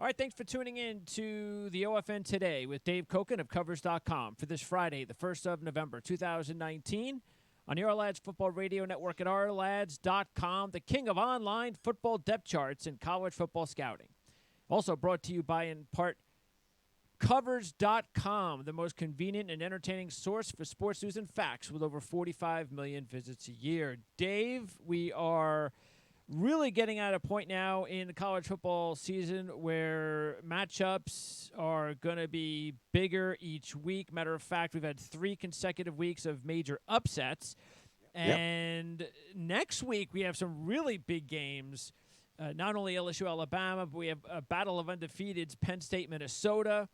All right, thanks for tuning in to the OFN Today with Dave Koken of Covers.com for this Friday, the 1st of November, 2019, on the Our Lads Football Radio Network at OurLads.com, the king of online football depth charts and college football scouting. Also brought to you by, in part, Covers.com, the most convenient and entertaining source for sports news and facts with over 45 million visits a year. Dave, we are really getting at a point now in the college football season where matchups are going to be bigger each week. Matter of fact, we've had 3 consecutive weeks of major upsets. And next week we have some really big games. Not only LSU, Alabama, but we have a battle of undefeateds, Penn State, Minnesota.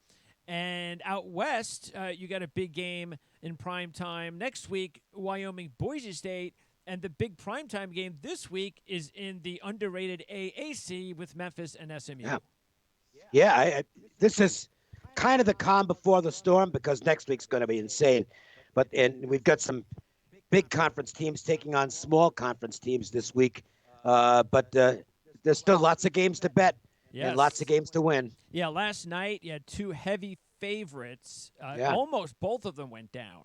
And out west, you got a big game in prime time next week, Wyoming, Boise State. And the big primetime game this week is in the underrated AAC with Memphis and SMU. This is kind of the calm before the storm because next week's going to be insane. And we've got some big conference teams taking on small conference teams this week. But there's still lots of games to bet and lots of games to win. Yeah, last night you had 2 heavy favorites. Almost both of them went down.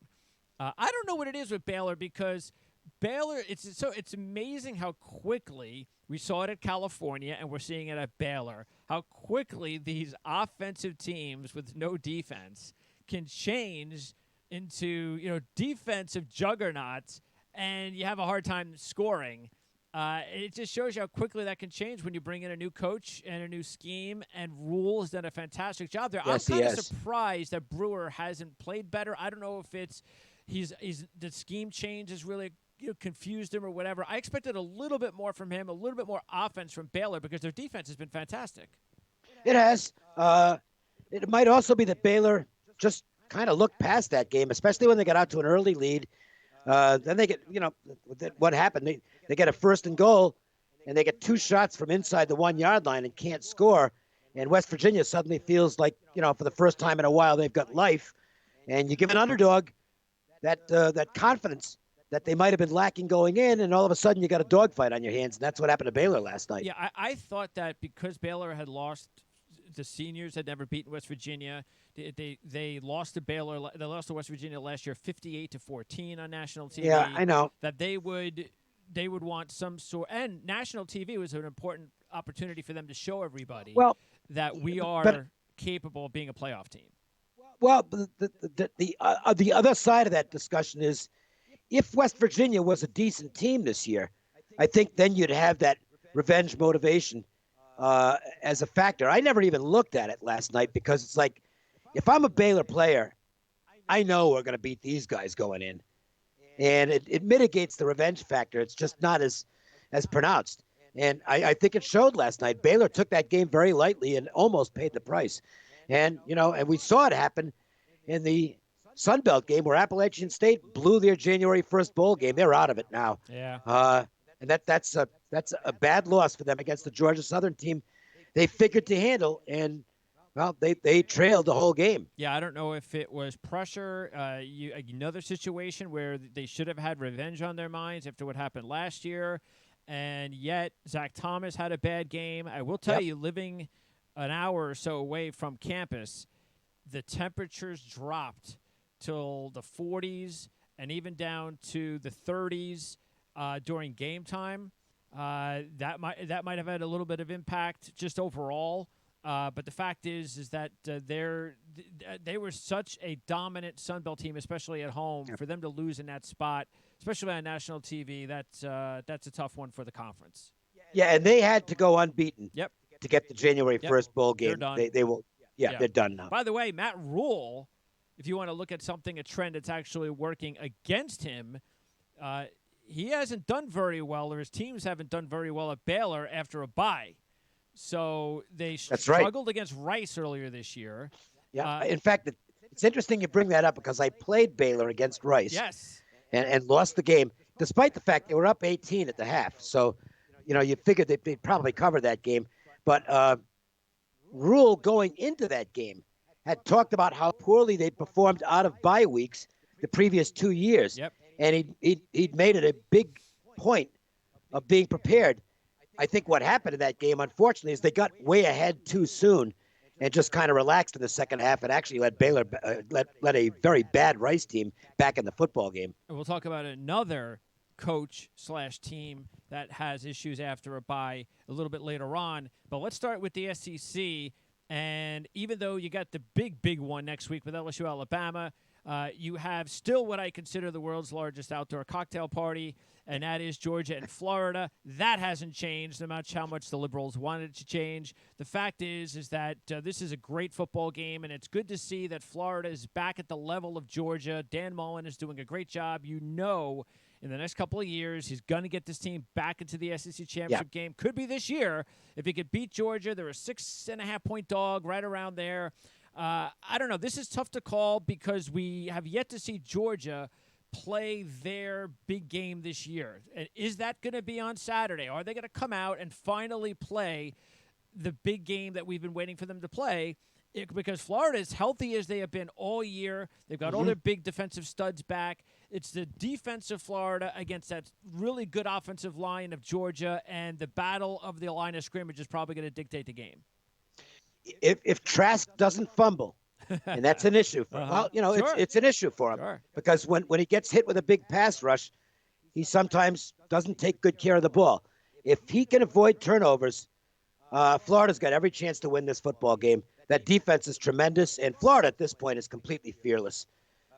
I don't know what it is with Baylor because Baylor, it's amazing how quickly we saw it at California and we're seeing it at Baylor, how quickly these offensive teams with no defense can change into, defensive juggernauts, and you have a hard time scoring. It just shows you how quickly that can change when you bring in a new coach and a new scheme, and Rule has done a fantastic job there. Yes, I'm kind of surprised that Brewer hasn't played better. I don't know if it's the scheme change has really confused him or whatever. I expected a little bit more from him, a little bit more offense from Baylor because their defense has been fantastic. It has. It might also be that Baylor just kind of looked past that game, especially when they got out to an early lead. Then they get, what happened? They get a 1st and goal, and they get 2 shots from inside the 1-yard line and can't score. And West Virginia suddenly feels like, for the first time in a while, they've got life. And you give an underdog that confidence that they might have been lacking going in, and all of a sudden you got a dogfight on your hands, and that's what happened to Baylor last night. Yeah, I thought that because Baylor had lost, the seniors had never beaten West Virginia. They lost to Baylor. They lost to West Virginia last year, 58-14 on national TV. Yeah, I know that they would want some sort, and national TV was an important opportunity for them to show everybody that we are capable of being a playoff team. Well, the other side of that discussion is, if West Virginia was a decent team this year, I think then you'd have that revenge motivation as a factor. I never even looked at it last night because it's like, if I'm a Baylor player, I know we're going to beat these guys going in. And it mitigates the revenge factor. It's just not as pronounced. And I think it showed last night. Baylor took that game very lightly and almost paid the price. And, and we saw it happen in the Sun Belt game where Appalachian State blew their January 1st bowl game. They're out of it now. Yeah. And that's a bad loss for them against the Georgia Southern team they figured to handle. And, well, they trailed the whole game. Yeah, I don't know if it was pressure, another situation where they should have had revenge on their minds after what happened last year. And yet Zach Thomas had a bad game. I will tell you, living an hour or so away from campus, the temperatures dropped till the 40s and even down to the 30s during game time. That might have had a little bit of impact just overall. But the fact is that they were such a dominant Sun Belt team, especially at home. For them to lose in that spot, especially on national TV, that's a tough one for the conference. Yeah, and they had to go unbeaten. Yep. To get the January 1st bowl game. They're done. They will. Yeah, they're done now. By the way, Matt Rule, if you want to look at a trend that's actually working against him, he hasn't done very well, or his teams haven't done very well at Baylor after a bye. So they struggled against Rice earlier this year. Yeah. In fact, it's interesting you bring that up because I played Baylor against Rice. Yes. And lost the game, despite the fact they were up 18 at the half. So, you figured they'd probably cover that game. But Rule going into that game had talked about how poorly they'd performed out of bye weeks the previous 2 years. Yep. And he'd made it a big point of being prepared. I think what happened in that game, unfortunately, is they got way ahead too soon and just kind of relaxed in the second half and actually let Baylor let a very bad Rice team back in the football game. And we'll talk about another coach slash team that has issues after a bye a little bit later on. But let's start with the SEC. And even though you got the big one next week with LSU Alabama, you have still what I consider the world's largest outdoor cocktail party, and that is Georgia and Florida. That hasn't changed, no matter how much the liberals wanted it to change. The fact is that this is a great football game, and it's good to see that Florida is back at the level of Georgia. Dan Mullen is doing a great job. You know, in the next couple of years, he's going to get this team back into the SEC championship game. Could be this year. If he could beat Georgia, they're a 6.5-point dog right around there. I don't know. This is tough to call because we have yet to see Georgia play their big game this year. And is that going to be on Saturday? Are they going to come out and finally play the big game that we've been waiting for them to play? Because Florida is healthy as they have been all year. They've got all their big defensive studs back. It's the defense of Florida against that really good offensive line of Georgia, and the battle of the line of scrimmage is probably going to dictate the game. If Trask doesn't fumble, and that's an issue for well, Sure. it's an issue for him because when he gets hit with a big pass rush, he sometimes doesn't take good care of the ball. If he can avoid turnovers, Florida's got every chance to win this football game. That defense is tremendous, and Florida at this point is completely fearless.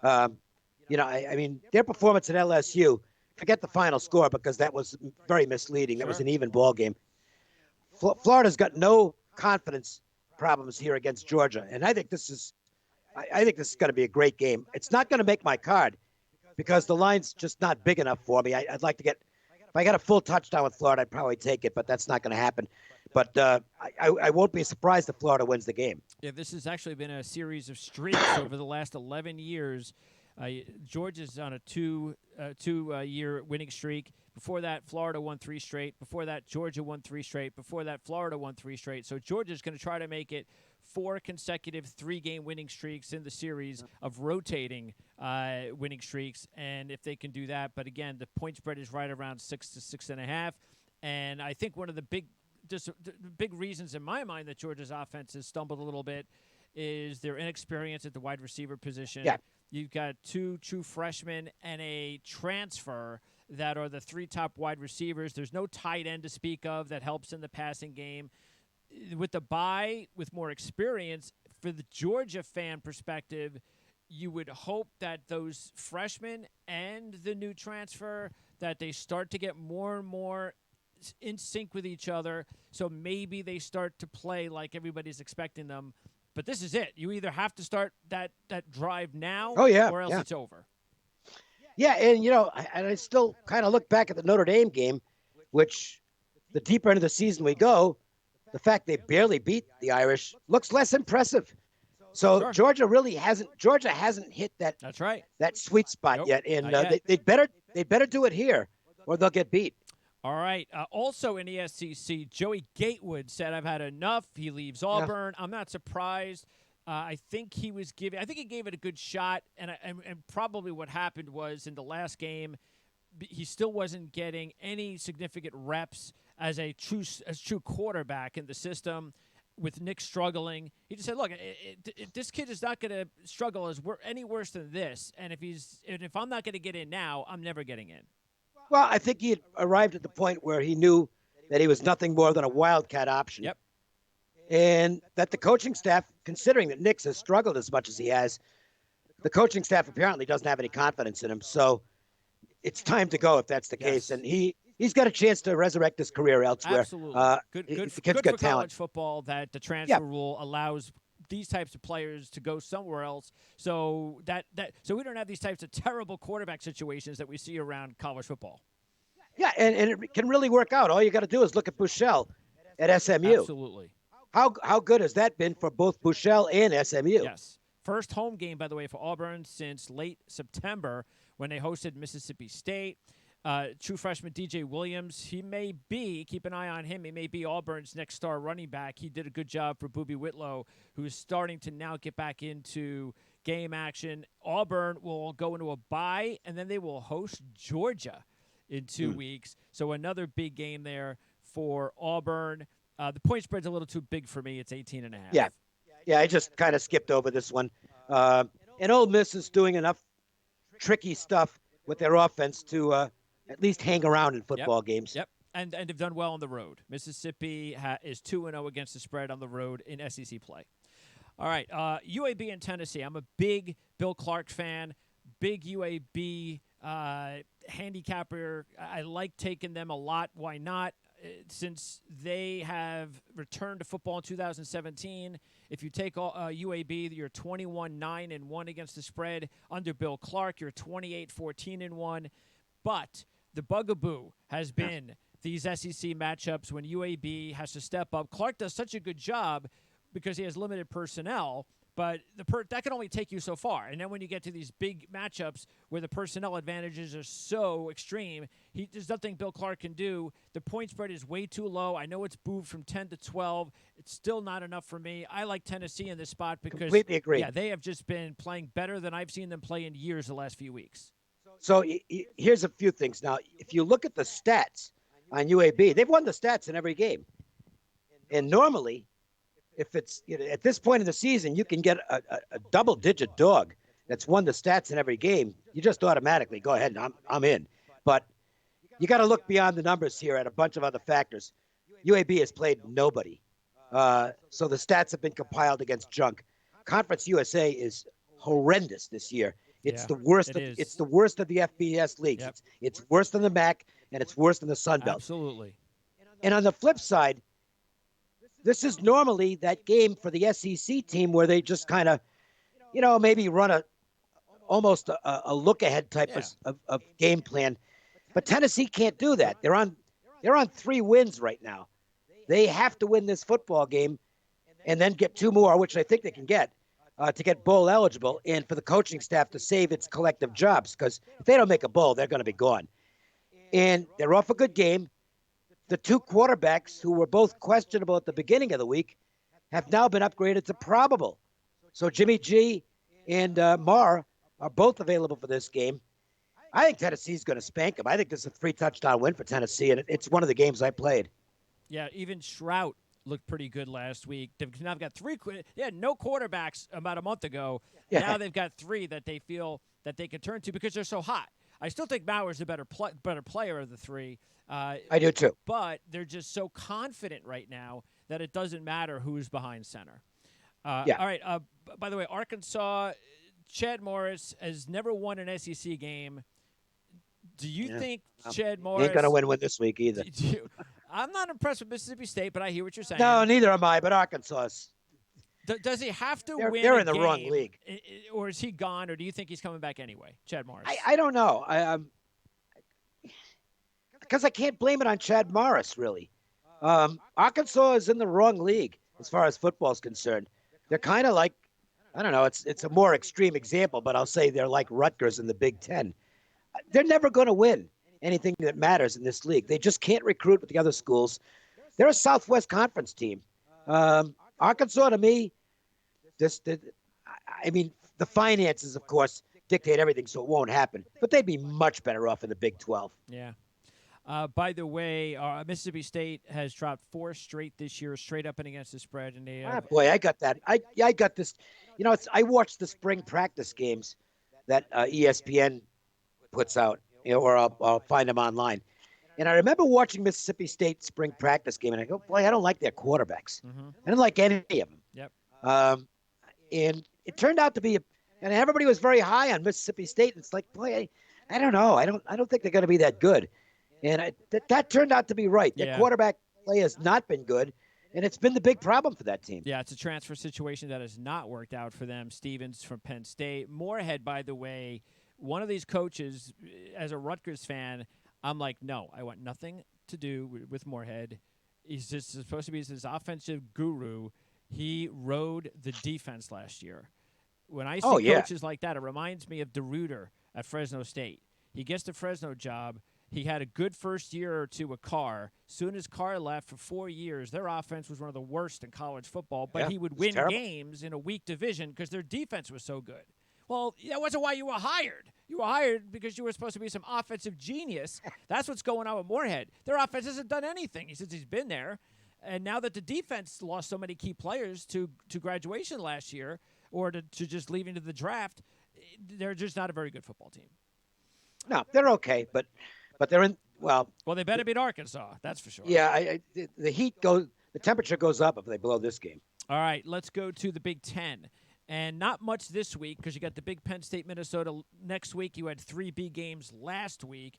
I mean, their performance at LSU, forget the final score because that was very misleading. That was an even ball game. Florida's got no confidence problems here against Georgia, and I think this is going to be a great game. It's not going to make my card because the line's just not big enough for me. I'd like to get if I got a full touchdown with Florida, I'd probably take it, but that's not going to happen. But I won't be surprised if Florida wins the game. Yeah, this has actually been a series of streaks over the last 11 years. Georgia's on a two-year winning streak. Before that, Florida won 3 straight. Before that, Georgia won 3 straight. Before that, Florida won 3 straight. So Georgia's going to try to make it 4 consecutive 3-game winning streaks in the series of rotating winning streaks. And if they can do that, but again, the point spread is right around 6 to 6.5. And I think one of the big reasons in my mind that Georgia's offense has stumbled a little bit is their inexperience at the wide receiver position. Yeah. You've got 2 true freshmen and a transfer that are the 3 top wide receivers. There's no tight end to speak of that helps in the passing game. With the bye, with more experience, for the Georgia fan perspective, you would hope that those freshmen and the new transfer, that they start to get more and more in sync with each other, so maybe they start to play like everybody's expecting them. But this is it. You either have to start that drive now or else it's over. Yeah, and I still kind of look back at the Notre Dame game, which the deeper into the season we go, the fact they barely beat the Irish looks less impressive. So Georgia hasn't hit that. That's right. That sweet spot yet, and they better do it here, or they'll get beat. All right. Also in the SEC, Joey Gatewood said, "I've had enough." He leaves Auburn. I'm not surprised. I think he gave it a good shot, and probably what happened was in the last game, he still wasn't getting any significant reps as a true quarterback in the system. With Nick struggling, he just said, "Look, this kid is not going to struggle any worse than this. And if I'm not going to get in now, I'm never getting in." Well, I think he had arrived at the point where he knew that he was nothing more than a wildcat option. Yep. And that the coaching staff, considering that Nick has struggled as much as he has, the coaching staff apparently doesn't have any confidence in him. So it's time to go if that's the case. And he's got a chance to resurrect his career elsewhere. Absolutely. Good for talent. college football that the transfer rule allows these types of players to go somewhere else, so so we don't have these types of terrible quarterback situations that we see around college football. Yeah, and it can really work out. All you got to do is look at Buechele at SMU. Absolutely. How good has that been for both Buechele and SMU? Yes. First home game, by the way, for Auburn since late September when they hosted Mississippi State. True freshman DJ Williams, keep an eye on him, he may be Auburn's next star running back. He did a good job for Boobie Whitlow, who's starting to now get back into game action. Auburn will go into a bye, and then they will host Georgia in 2 weeks. So another big game there for Auburn. The point spread's a little too big for me. It's 18.5. Yeah, I just kind of skipped over this one. And Ole Miss is doing enough tricky stuff with their offense to at least hang around in Yep. football games. Yep. And they've done well on the road. Mississippi is 2-0 against the spread on the road in SEC play. All right, UAB and Tennessee. I'm a big Bill Clark fan, big UAB handicapper. I like taking them a lot. Why not? Since they have returned to football in 2017, if you take UAB, you're 21-9-1 against the spread. Under Bill Clark, you're 28-14-1. But the bugaboo has been these SEC matchups when UAB has to step up. Clark does such a good job because he has limited personnel, but that can only take you so far. And then when you get to these big matchups where the personnel advantages are so extreme, there's nothing Bill Clark can do. The point spread is way too low. I know it's moved from 10 to 12. It's still not enough for me. I like Tennessee in this spot because completely agree. Yeah, they have just been playing better than I've seen them play in years the last few weeks. So here's a few things. Now, if you look at the stats on UAB, they've won the stats in every game. And normally, if it's at this point in the season, you can get a double-digit dog that's won the stats in every game. You just automatically go ahead and I'm in. But you got to look beyond the numbers here at a bunch of other factors. UAB has played nobody, so the stats have been compiled against junk. Conference USA is horrendous this year. It's the worst. It's the worst of the FBS leagues. Yep. It's worse than the MAC, and it's worse than the Sun Belt. Absolutely. And on the flip side, this is normally that game for the SEC team where they just kind of, maybe run almost a look ahead type of game plan. But Tennessee can't do that. They're on 3 wins right now. They have to win this football game and then get 2 more, which I think they can get, to get bowl eligible, and for the coaching staff to save its collective jobs. Because if they don't make a bowl, they're going to be gone. And they're off a good game. The 2 quarterbacks who were both questionable at the beginning of the week have now been upgraded to probable. So Jimmy G and Marr are both available for this game. I think Tennessee's going to spank them. I think this is a 3-touchdown win for Tennessee, and it's one of the games I played. Yeah, even Shrout looked pretty good last week. They've now got 3. They had no quarterbacks about a month ago. Yeah. Now they've got 3 that they feel that they can turn to because they're so hot. I still think Mauer's the better player of the 3. I do too. But they're just so confident right now that it doesn't matter who's behind center. All right. By the way, Arkansas, Chad Morris has never won an SEC game. Do you think Chad Morris ain't going to win this week either? I'm not impressed with Mississippi State, but I hear what you're saying. No, neither am I. But Arkansas, does he have to win? They're in the game, wrong league, or is he gone? Or do you think he's coming back anyway, Chad Morris? I don't know. Because I can't blame it on Chad Morris, really. Arkansas is in the wrong league as far as football is concerned. They're kind of like, I don't know, it's a more extreme example, but I'll say they're like Rutgers in the Big Ten. They're never going to win anything that matters in this league. They just can't recruit with the other schools. They're a Southwest Conference team. Arkansas, to me, the finances, of course, dictate everything, so it won't happen. But they'd be much better off in the Big 12. Yeah. By the way, Mississippi State has dropped 4 straight this year, straight up and against the spread, and they have, boy, I got that. I got this. I watched the spring practice games that ESPN puts out, or I'll find them online. And I remember watching Mississippi State spring practice game, and I go, boy, I don't like their quarterbacks. Mm-hmm. I don't like any of them. Yep. And it turned out to be, and everybody was very high on Mississippi State. And it's like, boy, I don't know. I don't think they're going to be that good. And that turned out to be right. Their quarterback play has not been good, and it's been the big problem for that team. Yeah, it's a transfer situation that has not worked out for them. Stevens from Penn State. Moorhead, by the way, one of these coaches, as a Rutgers fan, I'm like, no, I want nothing to do with Moorhead. He's just supposed to be this offensive guru. He rode the defense last year. When I see coaches like that, it reminds me of DeRuyter at Fresno State. He gets the Fresno job. He had a good first year or two with Carr. Soon as Carr left for 4 years, their offense was one of the worst in college football, but he would win games in a weak division because their defense was so good. Well, that wasn't why you were hired. You were hired because you were supposed to be some offensive genius. That's what's going on with Moorhead. Their offense hasn't done anything since he's been there. And now that the defense lost so many key players to graduation last year or to just leaving to the draft, they're just not a very good football team. No, they're okay, but they're in. Well, they better beat Arkansas. That's for sure. Yeah, the heat goes. The temperature goes up if they blow this game. All right, let's go to the Big Ten. And not much this week because you got the big Penn State, Minnesota next week. You had 3 big games last week.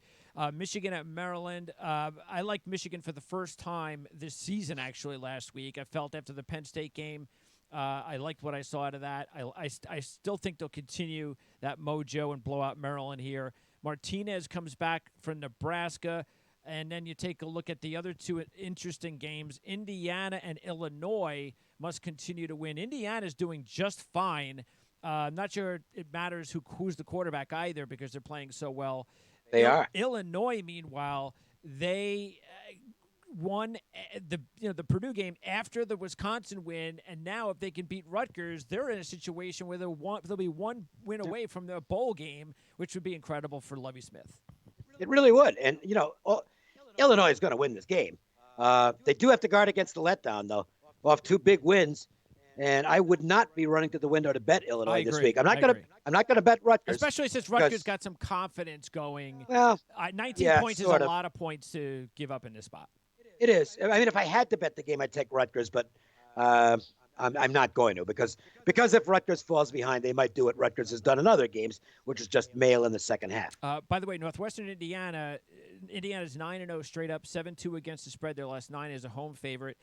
Michigan at Maryland. I liked Michigan for the first time this season, actually, last week. I felt after the Penn State game, I liked what I saw out of that. I still think they'll continue that mojo and blow out Maryland here. Martinez comes back from Nebraska. And then you take a look at the other 2 interesting games. Indiana and Illinois must continue to win. Indiana's doing just fine. I'm not sure it matters who's the quarterback either because they're playing so well. They are. Illinois, meanwhile, they won the Purdue game after the Wisconsin win, and now if they can beat Rutgers, they're in a situation where they'll be 1 win away from the bowl game, which would be incredible for Lovie Smith. It really would, and Illinois is going to win this game. They do have to guard against the letdown, though, off 2 big wins. And I would not be running to the window to bet Illinois this week. I'm not going to bet Rutgers, especially since Rutgers got some confidence going. Well, 19 points is a lot of points to give up in this spot. It is. I mean, if I had to bet the game, I'd take Rutgers, but I'm not going to because if Rutgers falls behind, they might do what Rutgers has done in other games, which is just mail in the second half. By the way, Northwestern Indiana's 9-0 straight up, 7-2 against the spread. Their last 9 as a home favorite,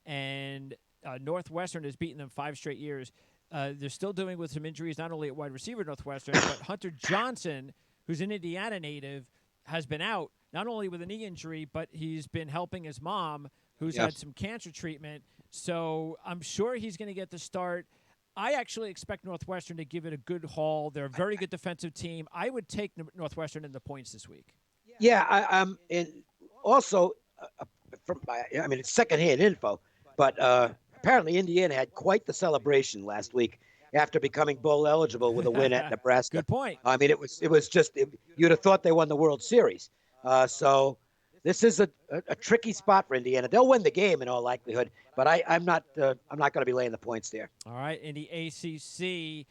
and Northwestern has beaten them 5 straight years. They're still dealing with some injuries, not only at wide receiver Northwestern, but Hunter Johnson, who's an Indiana native, has been out, not only with a knee injury, but he's been helping his mom, who's had some cancer treatment. So I'm sure he's going to get the start. I actually expect Northwestern to give it a good haul. They're a very good defensive team. I would take Northwestern in the points this week. Yeah, and also, it's secondhand info, but apparently Indiana had quite the celebration last week after becoming bowl eligible with a win at Nebraska. Good point. I mean, it was just you'd have thought they won the World Series. So this is a tricky spot for Indiana. They'll win the game in all likelihood, but I'm not going to be laying the points there. All right, in the ACC,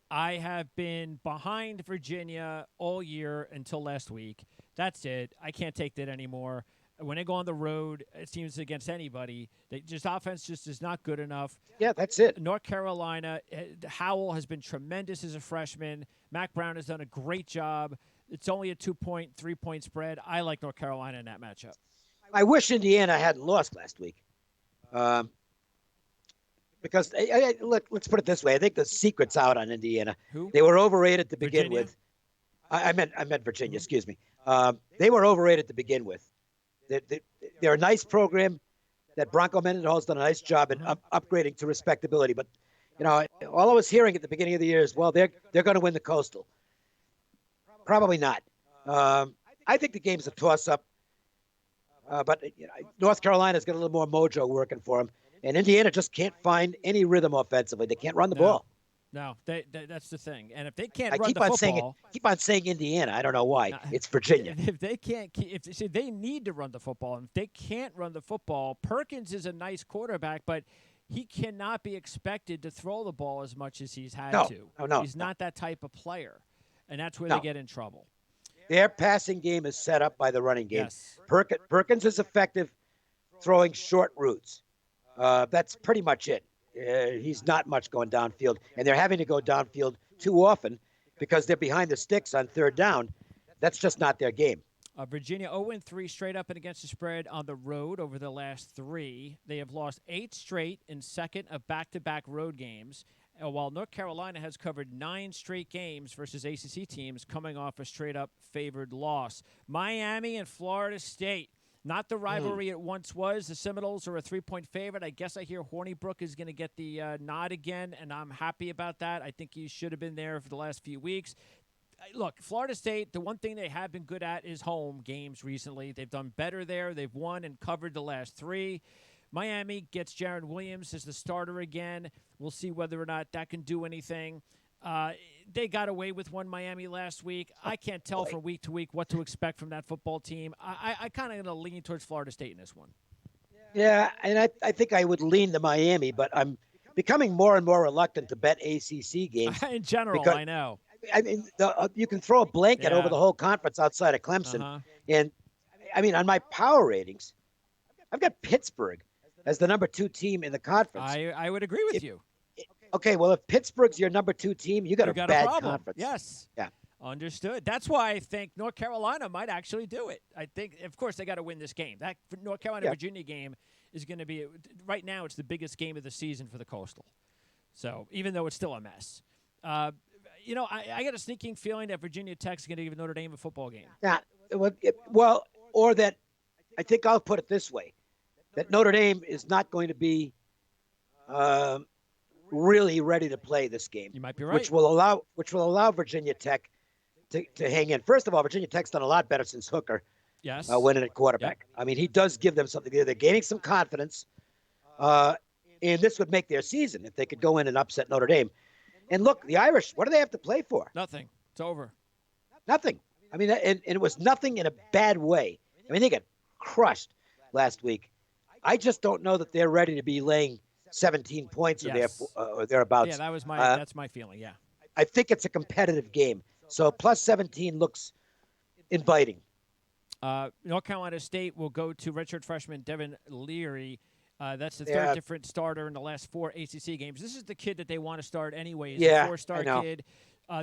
I have been behind Virginia all year until last week. That's it. I can't take that anymore. When they go on the road, it seems against anybody, offense just is not good enough. Yeah, that's it. North Carolina, Howell has been tremendous as a freshman. Mac Brown has done a great job. It's only a 2-point, 3-point spread. I like North Carolina in that matchup. I wish Indiana hadn't lost last week. Because let's put it this way. I think the secret's out on Indiana. Who? They were overrated to begin Virginia? with. I meant Virginia, excuse me. They were overrated to begin with. They're a nice program. That Bronco Mendenhall's done a nice job in upgrading to respectability. But, all I was hearing at the beginning of the year is, well, they're going to win the Coastal. Probably not. I think the game's a toss-up. But North Carolina's got a little more mojo working for them. And Indiana just can't find any rhythm offensively. They can't run the ball. No, that's the thing. And if they can't I run keep the on football, keep on saying Indiana. I don't know why. It's Virginia. If they can't, they need to run the football. And if they can't run the football, Perkins is a nice quarterback, but he cannot be expected to throw the ball as much as he's had to. No, he's not that type of player, and that's where they get in trouble. Their passing game is set up by the running game. Yes. Perkins is effective throwing short routes. That's pretty much it. He's not much going downfield, and they're having to go downfield too often because they're behind the sticks on third down. That's just not their game. Virginia 0-3 straight up and against the spread on the road over the last 3. They have lost 8 straight in second of back-to-back road games, while North Carolina has covered 9 straight games versus ACC teams coming off a straight-up favored loss. Miami and Florida State. Not the rivalry it once was. The Seminoles are a 3-point favorite. I guess I hear Hornibrook is going to get the nod again, and I'm happy about that. I think he should have been there for the last few weeks. Look, Florida State, the one thing they have been good at is home games recently. They've done better there. They've won and covered the last 3. Miami gets Jaron Williams as the starter again. We'll see whether or not that can do anything. They got away with one Miami last week. I can't tell Boy. from week to week what to expect from that football team. I kind of going to lean towards Florida State in this one. Yeah, and I think I would lean to Miami, but I'm becoming more and more reluctant to bet ACC games In general, because I know. I mean you can throw a blanket over Yeah. the whole conference outside of Uh Clemson, huh. and I mean on my power ratings, I've got Pittsburgh as the number 2 team in the conference. I would agree with If, you. okay, well if Pittsburgh's your number 2 team, you got You a got a bad problem. conference. Yes. Yeah. Understood. That's why I think North Carolina might actually do it. I think, of course, they got to win this game. That North Carolina Virginia game is going to be right now. It's the biggest game of the season for the Coastal. So even though it's still a mess, I got a sneaking feeling that Virginia Tech's going to give Notre Dame a football game. Yeah. Well, or that I think I'll put it this way: that Notre Dame is not going to be um, really ready to play this game, You might be right. which will allow Virginia Tech to hang in. First of all, Virginia Tech's done a lot better since Hooker Yes. winning at quarterback. Yep. I mean, he does give them something. They're gaining some confidence, and this would make their season if they could go in and upset Notre Dame. And look, the Irish, what do they have to play for? Nothing. It's over. Nothing. I mean, and it was nothing in a bad way. I mean, they got crushed last week. I just don't know that they're ready to be laying 17 points or thereabouts. Yeah, that's my feeling. Yeah. I think it's a competitive game. So plus 17 looks inviting. North Carolina State will go to redshirt freshman Devin Leary. That's the third different starter in the last 4 ACC games. This is the kid that they want to start anyways. Yeah, the 4-star kid.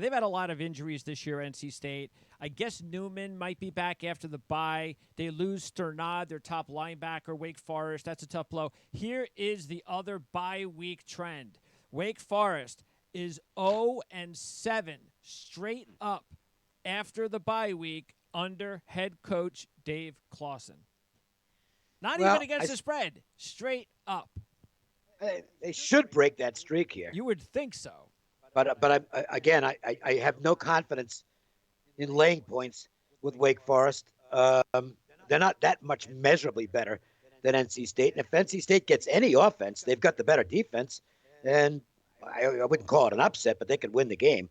They've had a lot of injuries this year, NC State. I guess Newman might be back after the bye. They lose Sternad, their top linebacker, Wake Forest. That's a tough blow. Here is the other bye week trend. Wake Forest is 0-7 straight up after the bye week under head coach Dave Clawson. Not even against the spread. Straight up. They should break that streak here. You would think so. But I have no confidence in laying points with Wake Forest. They're not that much measurably better than NC State. And if NC State gets any offense, they've got the better defense. And I wouldn't call it an upset, but they could win the game.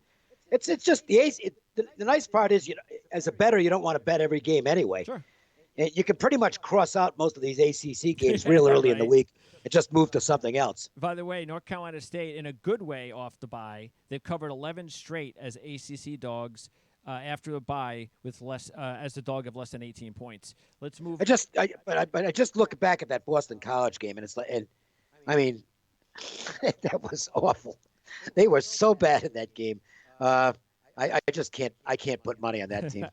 It's just the nice part is, as a bettor, you don't want to bet every game anyway. Sure. You can pretty much cross out most of these ACC games real early in the week and just move to something else. By the way, North Carolina State, in a good way off the bye, they've covered 11 straight as ACC dogs after the bye with less as the dog of less than 18 points. Let's move. I just look back at that Boston College game, and it's like, I mean, that was awful. They were so bad in that game. I just can't. I can't put money on that team.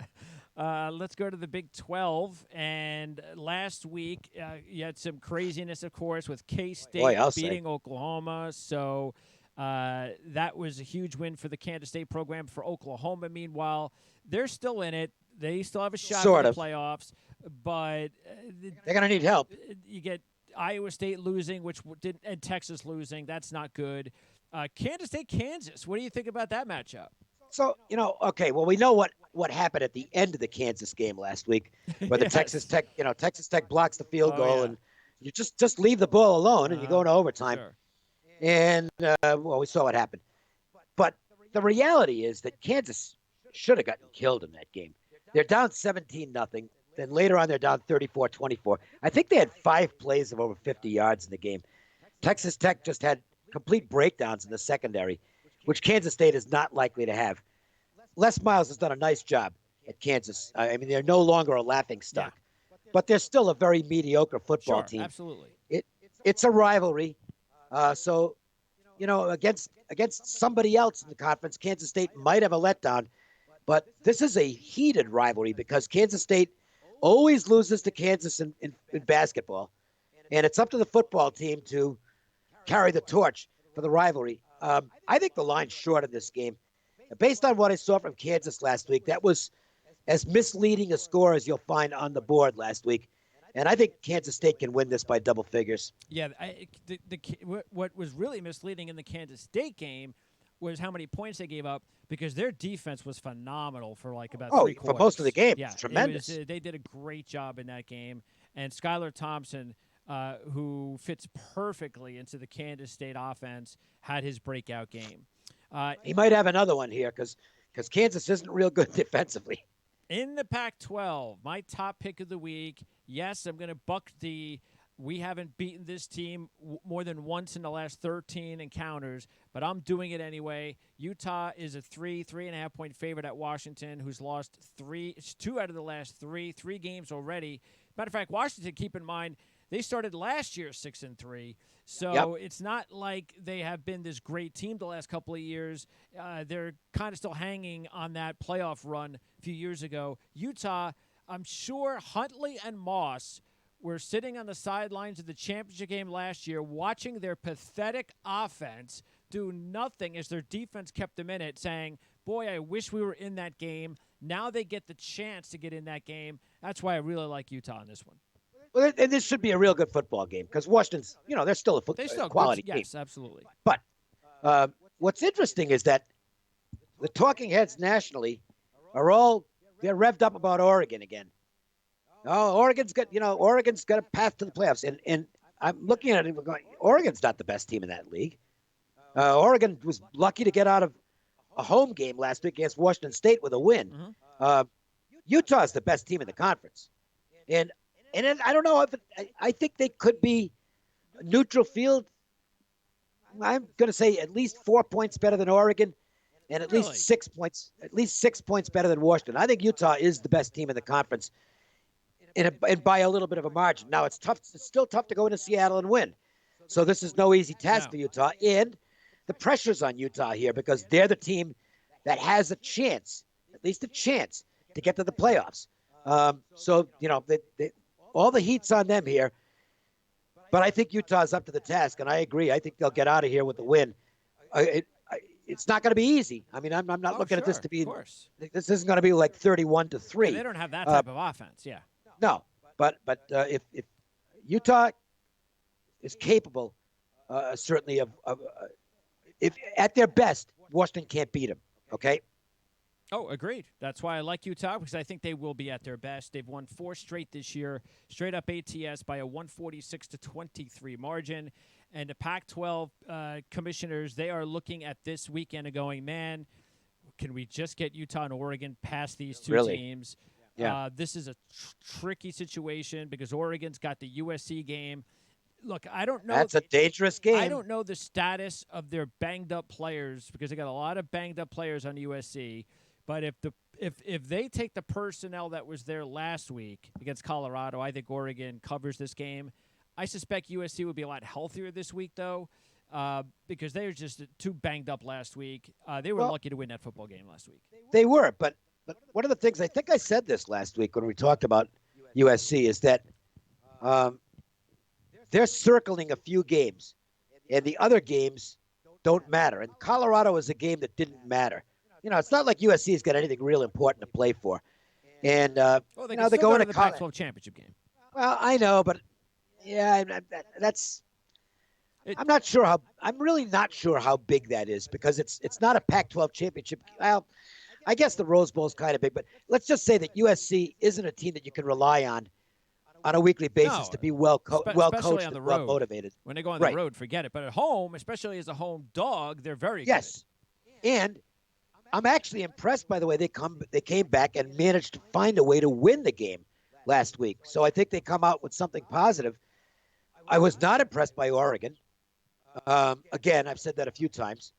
Let's go to the Big 12. And last week, you had some craziness, of course, with K-State beating Oklahoma. So that was a huge win for the Kansas State program. For Oklahoma, meanwhile, they're still in it. They still have a shot for the playoffs. But they're going to need help. You get Iowa State losing, and Texas losing. That's not good. Kansas State, Kansas. What do you think about that matchup? So, okay, well, we know what happened at the end of the Kansas game last week, where the Texas Tech blocks the field goal, and you just leave the ball alone, and you go into overtime. Sure. And, we saw what happened. But the reality is that Kansas should have gotten killed in that game. They're down 17-0. Then later on, they're down 34-24. I think they had 5 plays of over 50 yards in the game. Texas Tech just had complete breakdowns in the secondary, which Kansas State is not likely to have. Les Miles has done a nice job at Kansas. I mean, they're no longer a laughing stock, but they're still a very mediocre football team. Absolutely. It's a rivalry. So, against somebody else in the conference, Kansas State might have a letdown, but this is a heated rivalry because Kansas State always loses to Kansas in basketball, and it's up to the football team to carry the torch for the rivalry. I think the line's short in this game. Based on what I saw from Kansas last week, that was as misleading a score as you'll find on the board last week. And I think Kansas State can win this by double figures. Yeah, what was really misleading in the Kansas State game was how many points they gave up because their defense was phenomenal for like about 3 quarters. For most of the game. Yeah, tremendous. They did a great job in that game. And Skylar Thompson, who fits perfectly into the Kansas State offense, had his breakout game. He might have another one here because Kansas isn't real good defensively. In the Pac 12, my top pick of the week, yes, I'm going to buck the. We haven't beaten this team more than once in the last 13 encounters, but I'm doing it anyway. Utah is a 3.5 point favorite at Washington, who's lost two out of the last three games already. Matter of fact, Washington, keep in mind, they started last year 6-3, so Yep. it's not like they have been this great team the last couple of years. They're kind of still hanging on that playoff run a few years ago. Utah, I'm sure Huntley and Moss were sitting on the sidelines of the championship game last year watching their pathetic offense do nothing as their defense kept them in it, saying, boy, I wish we were in that game. Now they get the chance to get in that game. That's why I really like Utah in this one. Well, and this should be a real good football game because Washington's, they're still They a still quality good. team. Yes, absolutely. But what's interesting is that the talking heads nationally they're revved up about Oregon again. Oh, Oregon's got a path to the playoffs, and I'm looking at it and going, Oregon's not the best team in that league. Oregon was lucky to get out of a home game last week against Washington State with a win. Mm-hmm. Utah is the best team in the conference, and I don't know if I think they could be neutral field. I'm going to say at least 4 points better than Oregon, and at Really? least 6 points better than Washington. I think Utah is the best team in the conference, and by a little bit of a margin. Now it's tough. It's still tough to go into Seattle and win. So this is no easy task No. for Utah, and the pressure's on Utah here because they're the team that has a chance, at least a chance, to get to the playoffs. So all the heat's on them here. But I think Utah's up to the task, and I agree. I think they'll get out of here with the win. It's not going to be easy. I mean, I'm not looking at this to be. Of course. This isn't going to be like 31-3. Yeah, they don't have that type of offense. Yeah. No, but if Utah is capable, certainly of if at their best, Washington can't beat them. Okay. Oh, agreed. That's why I like Utah because I think they will be at their best. They've won 4 straight this year, straight up ATS by a 146-23 margin. And the Pac-12 commissioners, they are looking at this weekend and going, man, can we just get Utah and Oregon past these two teams? Yeah. This is a tricky situation because Oregon's got the USC game. Look, I don't know. That's a dangerous game. I don't know the status of their banged up players because they got a lot of banged up players on USC. But if they take the personnel that was there last week against Colorado, I think Oregon covers this game. I suspect USC would be a lot healthier this week, though, because they were just too banged up last week. They were lucky to win that football game last week. They were, but one of the things, I think I said this last week when we talked about USC, is that they're circling a few games, and the other games don't matter. And Colorado is a game that didn't matter. It's not like USC's got anything real important to play for. And They they're going to the Pac-12 championship game. Well, I know, but yeah, I'm not sure how. I'm really not sure how big that is because it's not a Pac-12 championship. Well, I guess the Rose Bowl is kind of big, but let's just say that USC isn't a team that you can rely on a weekly basis to be well coached on the and road. well motivated. When they go on the road, forget it. But at home, especially as a home dog, they're very good. Yes, and I'm actually impressed by the way they came back and managed to find a way to win the game last week. So I think they come out with something positive. I was not impressed by Oregon. Again, I've said that a few times.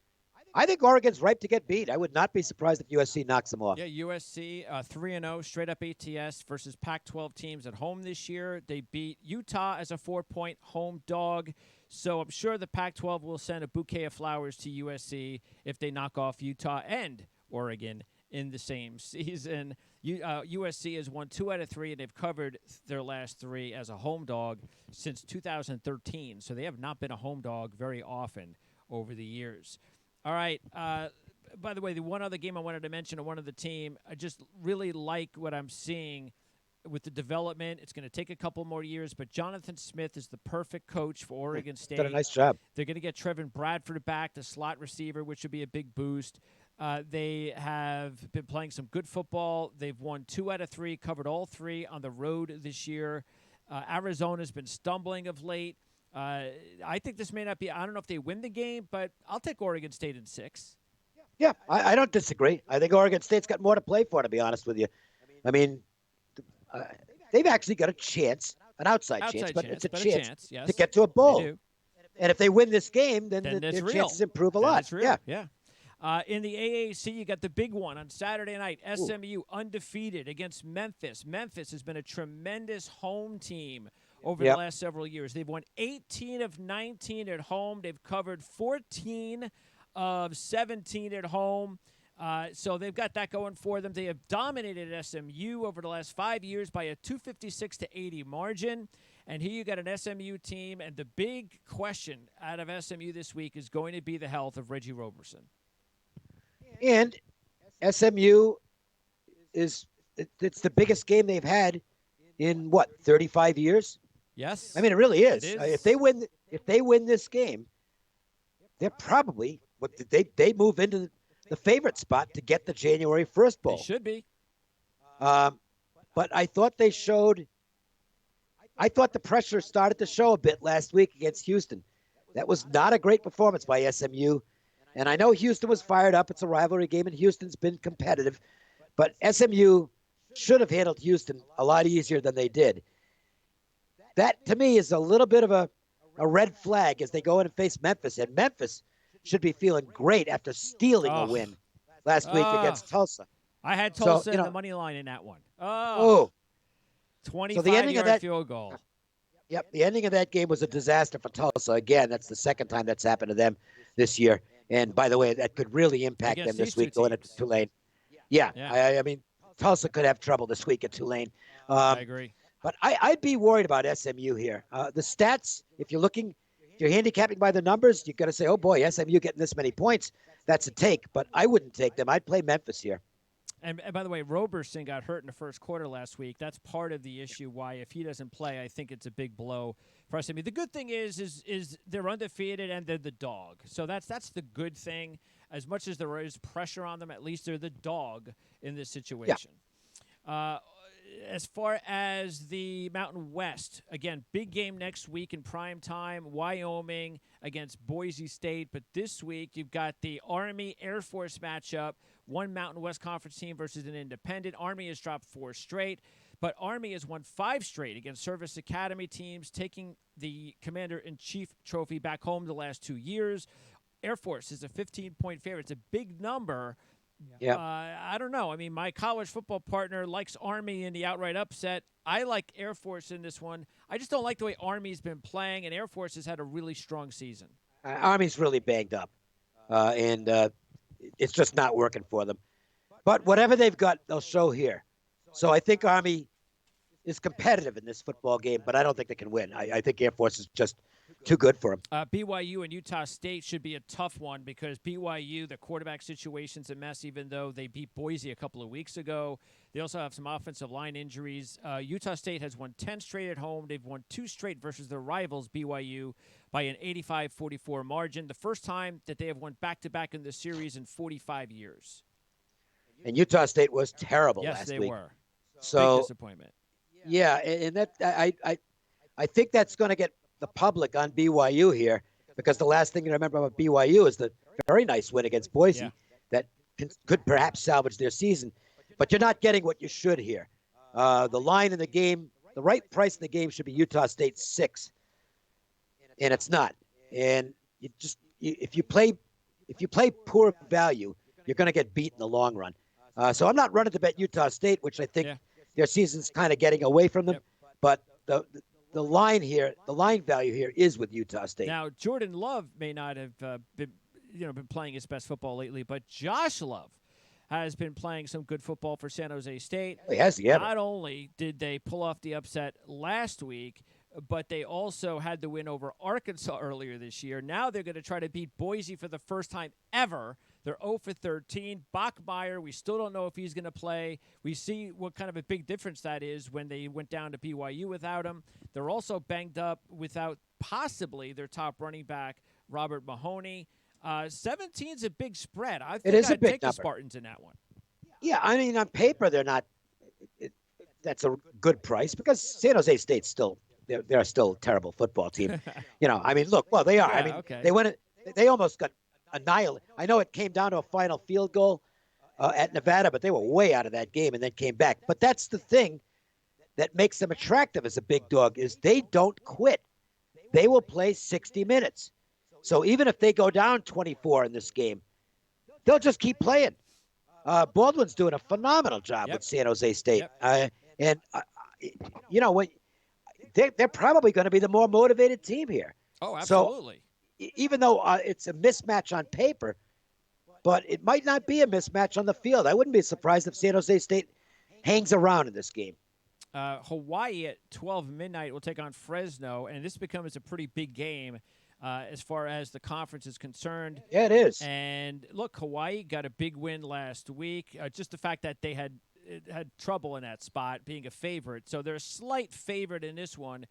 I think Oregon's ripe to get beat. I would not be surprised if USC knocks them off. Yeah, USC 3-0 straight up ATS versus Pac-12 teams at home this year. They beat Utah as a 4-point home dog. So I'm sure the Pac-12 will send a bouquet of flowers to USC if they knock off Utah and Oregon in the same season. USC has won 2 out of 3, and they've covered their last 3 as a home dog since 2013. So they have not been a home dog very often over the years. All right. By the way, the one other game I wanted to mention, one of the team, I just really like what I'm seeing with the development. It's going to take a couple more years, but Jonathan Smith is the perfect coach for Oregon State. Did a nice job. They're going to get Trevin Bradford back, the slot receiver, which would be a big boost. They have been playing some good football. They've won 2 out of 3, covered all 3 on the road this year. Arizona's been stumbling of late. I think this may not be – I don't know if they win the game, but I'll take Oregon State in 6. Yeah, I don't disagree. I think Oregon State's got more to play for, to be honest with you. I mean, uh, they've actually got a chance, an outside chance, Outside but it's chance, a but a chance chance. to Yes, get to a they bowl. do. And if they win this game, then Then it's their real. chances improve a Then lot. it's Yeah. real. Yeah. In the AAC, you got the big one on Saturday night. Ooh. SMU undefeated against Memphis. Memphis has been a tremendous home team over the Yep. last several years. They've won 18 of 19 at home. They've covered 14 of 17 at home. So they've got that going for them. They have dominated SMU over the last 5 years by a 256 to 80 margin. And here you got an SMU team, and the big question out of SMU this week is going to be the health of Reggie Roberson. And SMU it's the biggest game they've had in what 35 years. I Yes, mean, it really it is. is. If they win this game, they're probably what they move into the favorite spot to get the January 1st They bowl. should be. Um, but I thought they showed. I thought the pressure started to show a bit last week against Houston. That was not a great performance by SMU. And I know Houston was fired up. It's a rivalry game, and Houston's been competitive. But SMU should have handled Houston a lot easier than they did. That, to me, is a little bit of a red flag as they go in and face Memphis. And Memphis should be feeling great after stealing a Oh, win last week oh. against Tulsa. I had So, Tulsa in the money line in that one. Oh, oh, so the ending of 25-yard that, field goal. yep, the ending of that game was a disaster for Tulsa. Again, that's the second time that's happened to them this year. And by the way, that could really impact them Against these this two week going into teams. Tulane. Yeah, Yeah, I mean, Tulsa could have trouble this week at Tulane. I Um, agree. but I'd be worried about SMU here. The stats, if you're handicapping by the numbers, you're going to say, oh boy, SMU getting this many points. That's a take, but I wouldn't take them. I'd play Memphis here. And by the way, Roberson got hurt in the first quarter last week. That's part of the issue why if he doesn't play, I think it's a big blow for SMU. The good thing is they're undefeated and they're the dog. So that's the good thing. As much as there is pressure on them, at least they're the dog in this situation. Yeah. As far as the Mountain West, again, big game next week in prime time, Wyoming against Boise State. But this week, you've got the Army-Air Force matchup, one Mountain West Conference team versus an independent. Army has dropped 4 straight, but Army has won 5 straight against Service Academy teams, taking the Commander-in-Chief trophy back home the last 2 years. Air Force is a 15-point favorite. It's a big number. Yeah. I don't know. I mean, my college football partner likes Army in the outright upset. I like Air Force in this one. I just don't like the way Army's been playing, and Air Force has had a really strong season. Army's really banged up, and it's just not working for them. But whatever they've got, they'll show here. So I think Army is competitive in this football game, but I don't think they can win. I think Air Force is just too good for them. BYU and Utah State should be a tough one because BYU, the quarterback situation's a mess, even though they beat Boise a couple of weeks ago. They also have some offensive line injuries. Utah State has won 10 straight at home. They've won 2 straight versus their rivals, BYU, by an 85-44 margin. The first time that they have won back-to-back in the series in 45 years. And Utah State was terrible yes, last they week. Were. So, big disappointment. Yeah, and that I think that's going to get the public on BYU here because the last thing you remember about BYU is the very nice win against Boise that could perhaps salvage their season. But you're not getting what you should here. The line in the game, the right price in the game should be Utah State 6, and it's not. And if you play poor value, you're going to get beat in the long run. So I'm not running to bet Utah State, which I think their season's kind of getting away from them. Yep. But the line here, the line value here is with Utah State. Now, Jordan Love may not have been playing his best football lately, but Josh Love has been playing some good football for San Jose State. He has, yeah. Not only did they pull off the upset last week, but they also had the win over Arkansas earlier this year. Now they're going to try to beat Boise for the first time ever. They're 0 for 13. Bachmeier, we still don't know if he's going to play. We see what kind of a big difference that is when they went down to BYU without him. They're also banged up without possibly their top running back, Robert Mahoney. 17 is a big spread. I think I'd take the Spartans in that one. Yeah, I mean, on paper, they're not. That's a good price because San Jose State's still they're still a terrible football team. I mean, look, well, they are. Yeah, I mean, they almost got annihilate. I know it came down to a final field goal at Nevada, but they were way out of that game and then came back. But that's the thing that makes them attractive as a big dog is they don't quit. They will play 60 minutes. So even if they go down 24 in this game, they'll just keep playing. Baldwin's doing a phenomenal job with San Jose State. And, you know, when they're probably going to be the more motivated team here. Oh, absolutely. So even though it's a mismatch on paper, but it might not be a mismatch on the field. I wouldn't be surprised if San Jose State hangs around in this game. Hawaii at 12 midnight will take on Fresno, and this becomes a pretty big game as far as the conference is concerned. Yeah, it is. And look, Hawaii got a big win last week. Just the fact that they had trouble in that spot, being a favorite. So they're a slight favorite in this one.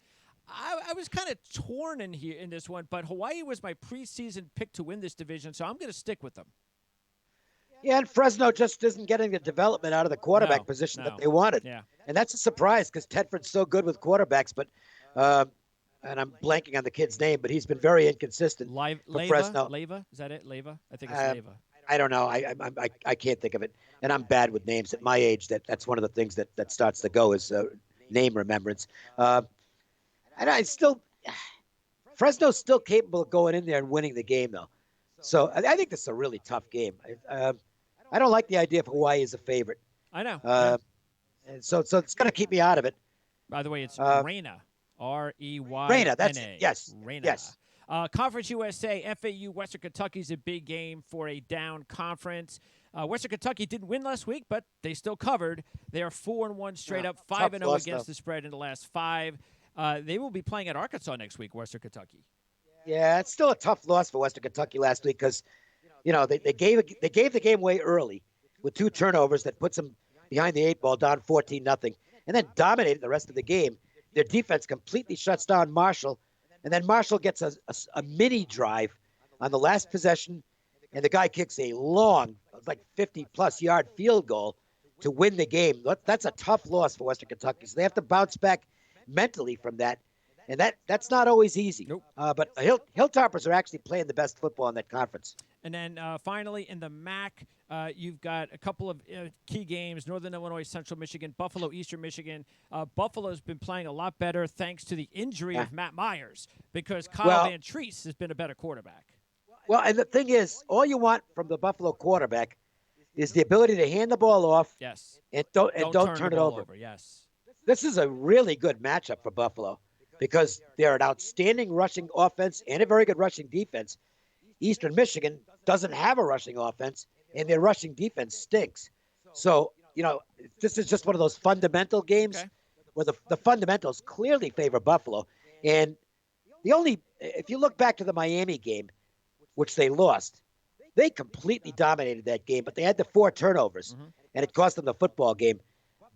I was kind of torn in this one, but Hawaii was my preseason pick to win this division, so I'm going to stick with them. Yeah, and Fresno just isn't getting the development out of the quarterback position that they wanted. Yeah. And that's a surprise because Tedford's so good with quarterbacks, but and I'm blanking on the kid's name, but he's been very inconsistent for Fresno. Leyva? Is that it? Leyva? I think it's Leyva. I don't know. I can't think of it. And I'm bad with names. At my age, that's one of the things that starts to go is name remembrance. And Fresno's still capable of going in there and winning the game, though. So I think this is a really tough game. I don't like the idea of Hawaii as a favorite. I know. And so it's going to keep me out of it. By the way, it's Reyna. R-E-Y-N-A. Reyna, that's it. Yes. Reyna. Yes. Conference USA, FAU, Western Kentucky's a big game for a down conference. Western Kentucky didn't win last week, but they still covered. They are 4-1 straight up, 5-0 against the spread in the last 5. They will be playing at Arkansas next week, Western Kentucky. Yeah, it's still a tough loss for Western Kentucky last week because, you know, they gave the game away early with 2 turnovers that puts them behind the 8 ball, down 14-0, and then dominated the rest of the game. Their defense completely shuts down Marshall, and then Marshall gets a mini drive on the last possession, and the guy kicks a long, like 50-plus yard field goal to win the game. That's a tough loss for Western Kentucky, so they have to bounce back mentally from that. And that's not always easy. Nope. But Hilltoppers are actually playing the best football in that conference. And then finally in the MAC, you've got a couple of key games: Northern Illinois, Central Michigan, Buffalo, Eastern Michigan. Buffalo's been playing a lot better thanks to the injury of Matt Myers because Kyle Van Treese has been a better quarterback. Well, and the thing is, all you want from the Buffalo quarterback is the ability to hand the ball off. Yes. And don't turn it over. Yes. This is a really good matchup for Buffalo because they're an outstanding rushing offense and a very good rushing defense. Eastern Michigan doesn't have a rushing offense, and their rushing defense stinks. So, you know, this is just one of those fundamental games where the fundamentals clearly favor Buffalo. And if you look back to the Miami game, which they lost, they completely dominated that game, but they had the 4 turnovers, and it cost them the football game.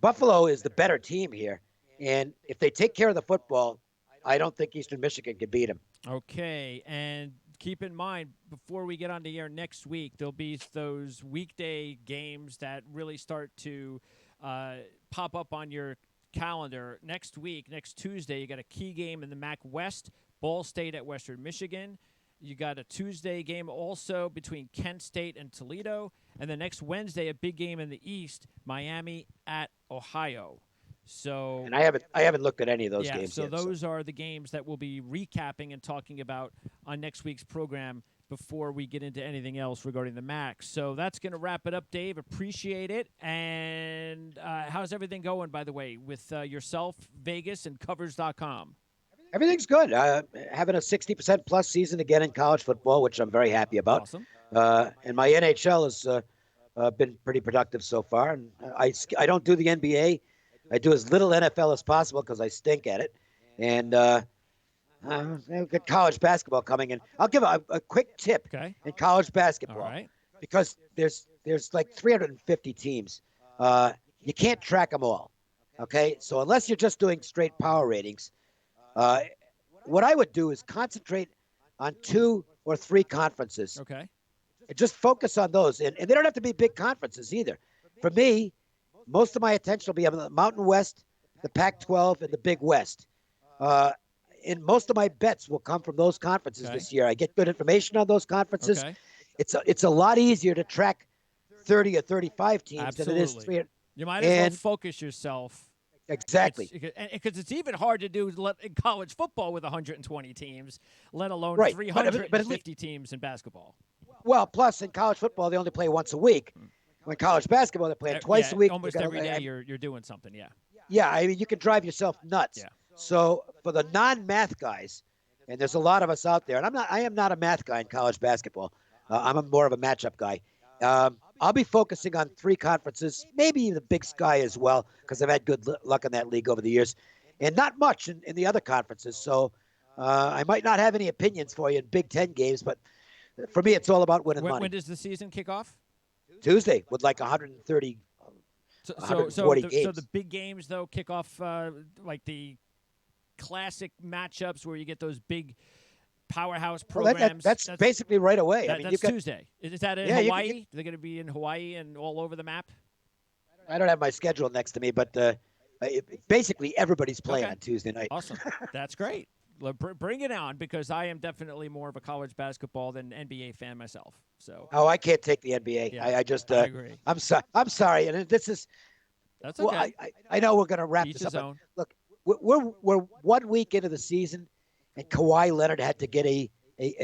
Buffalo is the better team here, and if they take care of the football, I don't think Eastern Michigan can beat them. Okay, and keep in mind, before we get on the air next week, there'll be those weekday games that really start to pop up on your calendar. Next week, next Tuesday, you got a key game in the MAC West, Ball State at Western Michigan. You got a Tuesday game also between Kent State and Toledo. And the next Wednesday, a big game in the East, Miami at Ohio. So, and I haven't looked at any of those games so yet. Those are the games that we'll be recapping and talking about on next week's program before we get into anything else regarding the MAC. So that's going to wrap it up, Dave. Appreciate it. And how's everything going, by the way, with yourself, Vegas, and Covers.com? Everything's good. Having a 60% plus season again in college football, which I'm very happy about. Awesome. And my NHL has been pretty productive so far. And I don't do the NBA. I do as little NFL as possible because I stink at it. And we've got college basketball coming in. I'll give a quick tip in college basketball. All right. Because there's like 350 teams. You can't track them all. Okay? So unless you're just doing straight power ratings, what I would do is concentrate on 2 or 3 conferences. Okay. And just focus on those. And they don't have to be big conferences either. For me, most of my attention will be on the Mountain West, the Pac-12, and the Big West. And most of my bets will come from those conferences this year. I get good information on those conferences. it's a lot easier to track 30 or 35 teams than it is Absolutely. 300. You might as well And focus yourself. exactly. Because it's even hard to do in college football with 120 teams, let alone Right. 350 teams in basketball. Well, plus in college football, they only play once a week. When college basketball, they're playing twice a week. Almost every day you're doing something, yeah. Yeah, I mean, you can drive yourself nuts. Yeah. So for the non-math guys, and there's a lot of us out there, and I am not a math guy in college basketball. I'm more of a matchup guy. I'll be focusing on 3 conferences, maybe the Big Sky as well, because I've had good luck in that league over the years, and not much in the other conferences. So I might not have any opinions for you in Big Ten games, but for me, it's all about winning money. When does the season kick off? Tuesday with like 130, 140 games. So the big games, though, kick off like the classic matchups where you get those big powerhouse programs. That's basically right away. I mean, that's Tuesday. Is that in Hawaii? They're going to be in Hawaii and all over the map? I don't have my schedule next to me, but basically everybody's playing on Tuesday night. Awesome. That's great. Bring it on, because I am definitely more of a college basketball than NBA fan myself. So. Oh, I can't take the NBA. Yeah, I just. I agree. I'm sorry, and this is. That's okay. Well, I know we're going to wrap Each this up. But look, we're 1 week into the season, and Kawhi Leonard had to get a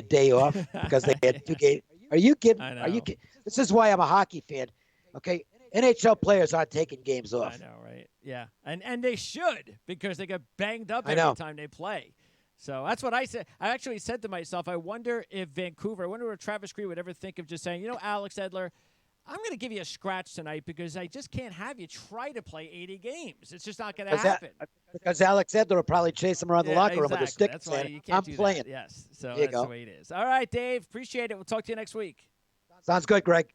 day off because they had 2 games. Are you kidding? I know. Are you kidding? This is why I'm a hockey fan. Okay, NHL players aren't taking games off. I know, right? Yeah, and they should, because they get banged up every time they play. So that's what I said. I actually said to myself, I wonder if Travis Green would ever think of just saying, Alex Edler, I'm going to give you a scratch tonight because I just can't have you try to play 80 games. It's just not going to happen. Because Alex Edler will probably chase him around the locker room with a stick. That's why you can't I'm playing. That. Yes, so that's the way it is. All right, Dave. Appreciate it. We'll talk to you next week. Sounds good, Greg.